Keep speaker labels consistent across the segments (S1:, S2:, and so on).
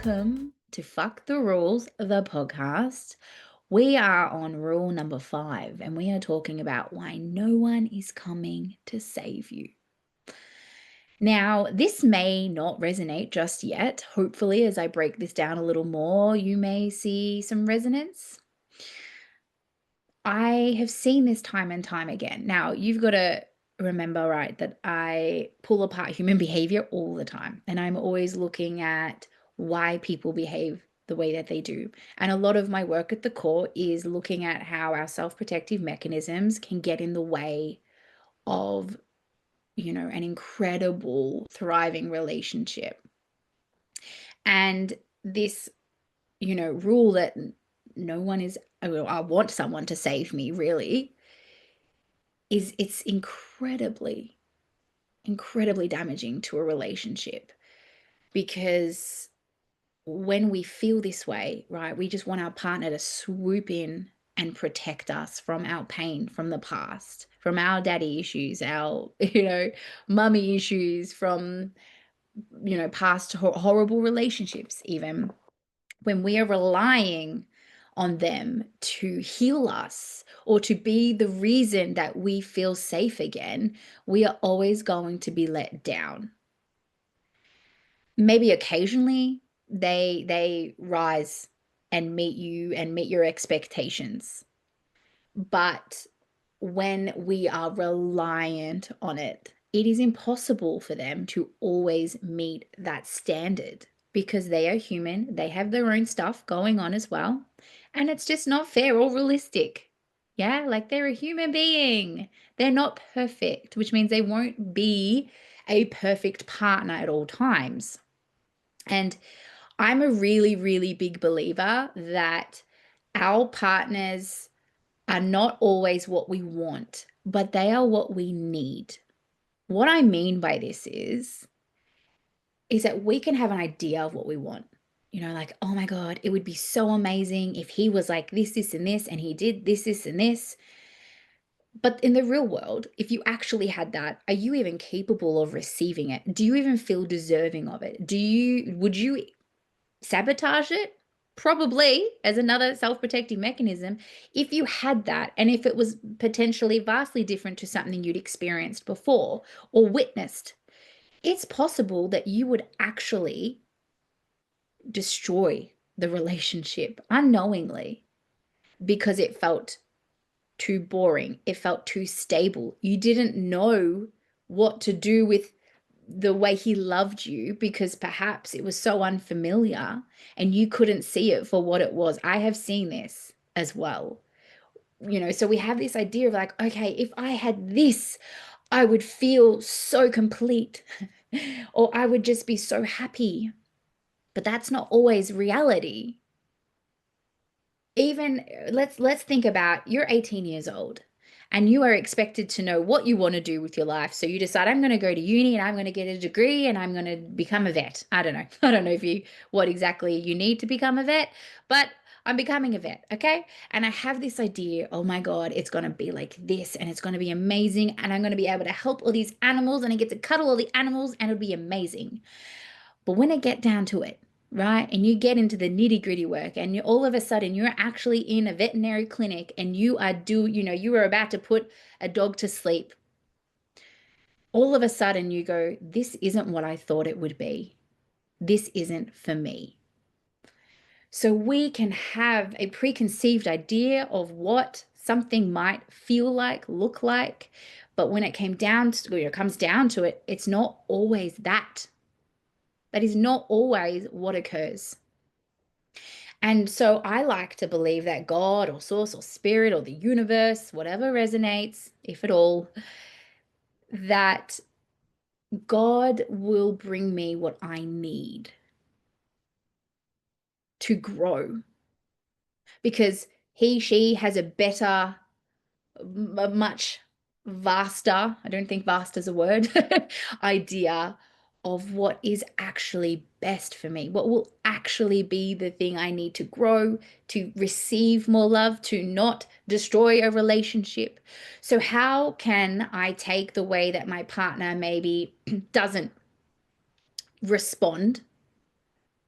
S1: welcome to Fuck the Rules, the podcast. We are on rule number 5, and we are talking about why no one is coming to save you. Now, this may not resonate just yet. Hopefully, as I break this down a little more, you may see some resonance. I have seen this time and time again. Now, you've got to remember, right, that I pull apart human behavior all the time, and I'm always looking at why people behave the way that they do. And a lot of my work at the core is looking at how our self-protective mechanisms can get in the way of, an incredible, thriving relationship. And this, rule that no one is, I want someone to save me, really, it's incredibly, incredibly damaging to a relationship because when we feel this way, right, we just want our partner to swoop in and protect us from our pain from the past, from our daddy issues, our, mummy issues, from, past horrible relationships, even. When we are relying on them to heal us or to be the reason that we feel safe again, we are always going to be let down. Maybe occasionally they rise and meet you and meet your expectations. But when we are reliant on it, it is impossible for them to always meet that standard because they are human. They have their own stuff going on as well. And it's just not fair or realistic. Yeah, like they're a human being. They're not perfect, which means they won't be a perfect partner at all times. And I'm a really, really big believer that our partners are not always what we want, but they are what we need. What I mean by this is that we can have an idea of what we want. Like, oh my God, it would be so amazing if he was like this, and this, and he did this, and this. But in the real world, if you actually had that, are you even capable of receiving it? Do you even feel deserving of it? Would you sabotage it? Probably, as another self-protective mechanism, if you had that and if it was potentially vastly different to something you'd experienced before or witnessed, it's possible that you would actually destroy the relationship unknowingly because it felt too boring. It felt too stable. You didn't know what to do with the way he loved you because perhaps it was so unfamiliar and you couldn't see it for what it was. I have seen this as well. So we have this idea of like, okay, if I had this, I would feel so complete or I would just be so happy. But that's not always reality. Even let's think about you're 18 years old and you are expected to know what you want to do with your life. So you decide, I'm going to go to uni and I'm going to get a degree and I'm going to become a vet. I don't know. I don't know what exactly you need to become a vet, but I'm becoming a vet. Okay. And I have this idea, oh my God, it's going to be like this and it's going to be amazing. And I'm going to be able to help all these animals and I get to cuddle all the animals and it'll be amazing. But when I get down to it, right, and you get into the nitty gritty work and all of a sudden you're actually in a veterinary clinic and you are about to put a dog to sleep, all of a sudden you go, this isn't what I thought it would be. This isn't for me. So we can have a preconceived idea of what something might feel like, look like, but when it comes down to it, it's not always that. That is not always what occurs. And so I like to believe that God or source or spirit or the universe, whatever resonates, if at all, that God will bring me what I need to grow because she has a better, a much vaster, I don't think vast is a word, idea of what is actually best for me, what will actually be the thing I need to grow, to receive more love, to not destroy a relationship. So how can I take the way that my partner maybe doesn't respond?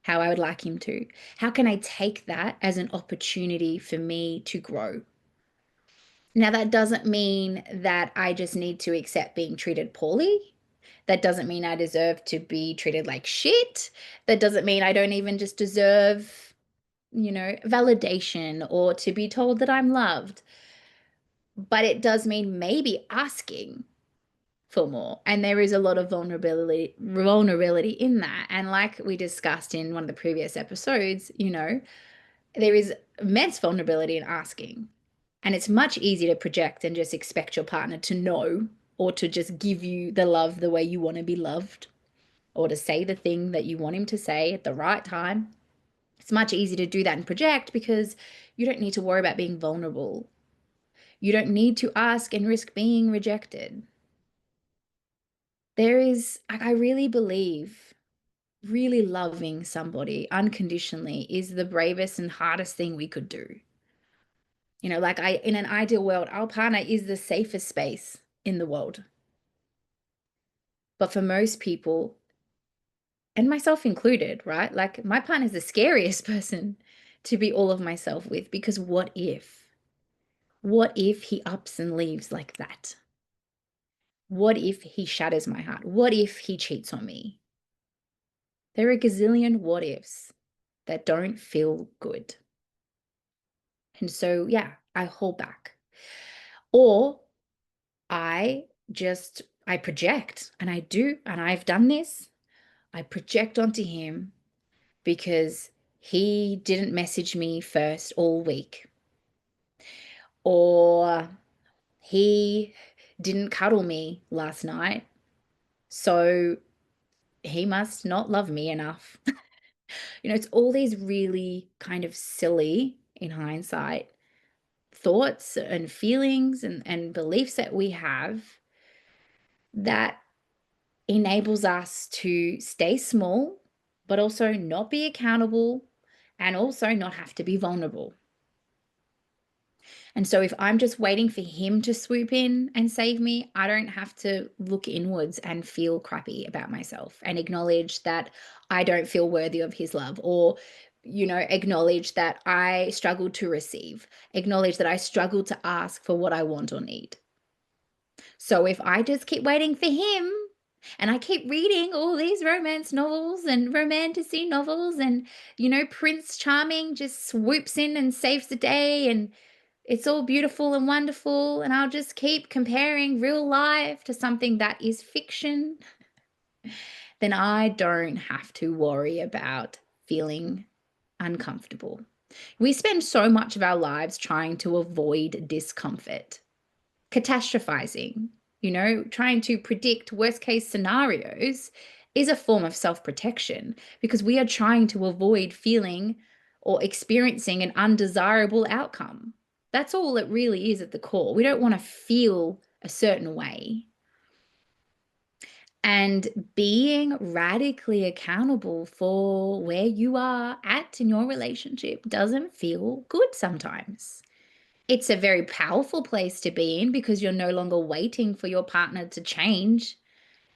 S1: how I would like him to? How can I take that as an opportunity for me to grow? Now, that doesn't mean that I just need to accept being treated poorly. That doesn't mean I deserve to be treated like shit. That doesn't mean I don't even just deserve, validation or to be told that I'm loved. But it does mean maybe asking for more. And there is a lot of vulnerability in that. And like we discussed in one of the previous episodes, there is immense vulnerability in asking. And it's much easier to project and just expect your partner to know or to just give you the love the way you want to be loved or to say the thing that you want him to say at the right time. It's much easier to do that and project because you don't need to worry about being vulnerable. You don't need to ask and risk being rejected. I really believe really loving somebody unconditionally is the bravest and hardest thing we could do. In an ideal world, our partner is the safest space in the world. But for most people, and myself included, right? Like my partner is the scariest person to be all of myself with because what if? What if he ups and leaves like that? What if he shatters my heart? What if he cheats on me? There are a gazillion what ifs that don't feel good. And so, yeah, I hold back. Or I project, and I do, and I've done this. I project onto him because he didn't message me first all week, or he didn't cuddle me last night, so he must not love me enough. It's all these really kind of silly, in hindsight, thoughts and feelings and beliefs that we have that enables us to stay small, but also not be accountable and also not have to be vulnerable. And so if I'm just waiting for him to swoop in and save me, I don't have to look inwards and feel crappy about myself and acknowledge that I don't feel worthy of his love or acknowledge that I struggle to receive, acknowledge that I struggle to ask for what I want or need. So if I just keep waiting for him and I keep reading all these romance novels and romantasy novels and, Prince Charming just swoops in and saves the day and it's all beautiful and wonderful, and I'll just keep comparing real life to something that is fiction, then I don't have to worry about feeling uncomfortable. We spend so much of our lives trying to avoid discomfort, catastrophizing, trying to predict worst case scenarios is a form of self-protection because we are trying to avoid feeling or experiencing an undesirable outcome. That's all it really is at the core. We don't want to feel a certain way. And being radically accountable for where you are at in your relationship doesn't feel good sometimes. It's a very powerful place to be in because you're no longer waiting for your partner to change.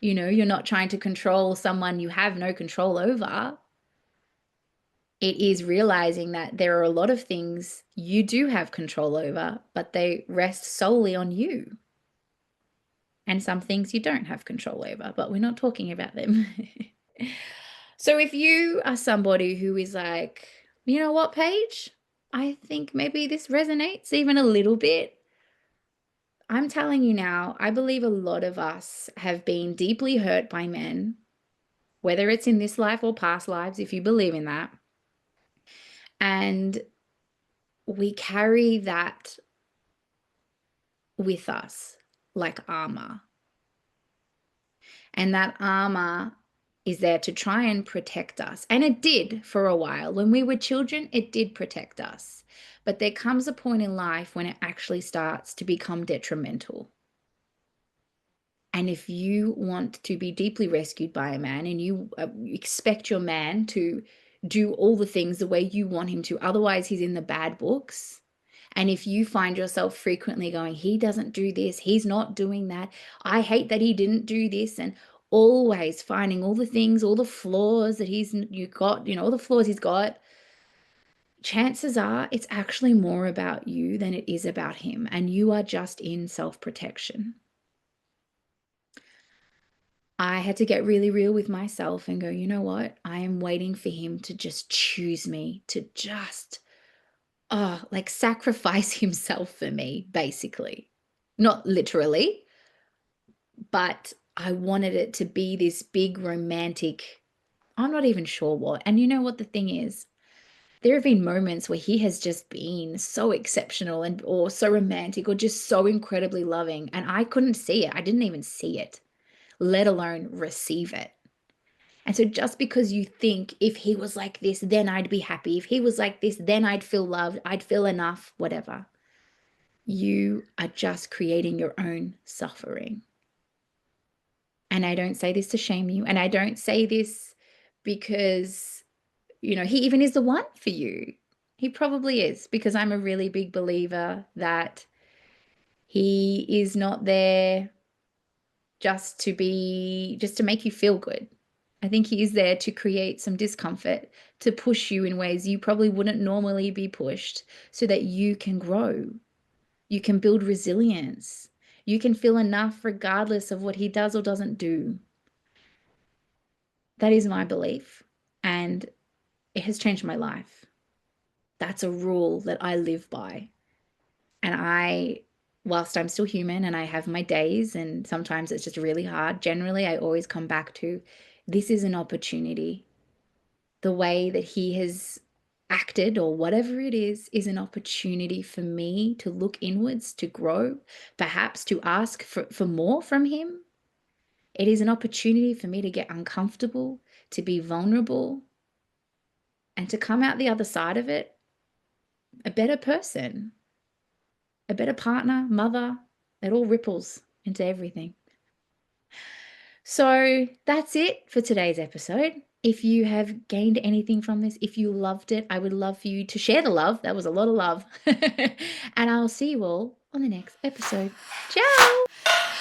S1: You're not trying to control someone you have no control over. It is realizing that there are a lot of things you do have control over, but they rest solely on you. And some things you don't have control over, but we're not talking about them. So if you are somebody who is like, you know what, Paige? I think maybe this resonates even a little bit. I'm telling you now, I believe a lot of us have been deeply hurt by men, whether it's in this life or past lives, if you believe in that. And we carry that with us like armor. And that armor is there to try and protect us. And it did for a while. When we were children, it did protect us. But there comes a point in life when it actually starts to become detrimental. And if you want to be deeply rescued by a man and you expect your man to do all the things the way you want him to, otherwise he's in the bad books. And if you find yourself frequently going, he doesn't do this, he's not doing that, I hate that he didn't do this, and always finding all the things, all the flaws that you got, all the flaws he's got, chances are it's actually more about you than it is about him. And you are just in self-protection. I had to get really real with myself and go, you know what? I am waiting for him to just choose me, to just, like sacrifice himself for me, basically. Not literally, but I wanted it to be this big romantic, I'm not even sure what. And you know what the thing is? There have been moments where he has just been so exceptional and or so romantic or just so incredibly loving, and I couldn't see it. I didn't even see it, let alone receive it. And so just because you think if he was like this, then I'd be happy. If he was like this, then I'd feel loved, I'd feel enough, whatever. You are just creating your own suffering. And I don't say this to shame you. And I don't say this because, he even is the one for you. He probably is, because I'm a really big believer that he is not there just to make you feel good. I think he is there to create some discomfort, to push you in ways you probably wouldn't normally be pushed so that you can grow. You can build resilience. You can feel enough regardless of what he does or doesn't do. That is my belief, and it has changed my life. That's a rule that I live by. And whilst I'm still human and I have my days and sometimes it's just really hard, generally I always come back to this is an opportunity. The way that he has acted or whatever it is an opportunity for me to look inwards, to grow, perhaps to ask for more from him. It is an opportunity for me to get uncomfortable, to be vulnerable, and to come out the other side of it a better person, a better partner, mother. It all ripples into everything. So that's it for today's episode. If you have gained anything from this, if you loved it, I would love for you to share the love. That was a lot of love. And I'll see you all on the next episode. Ciao.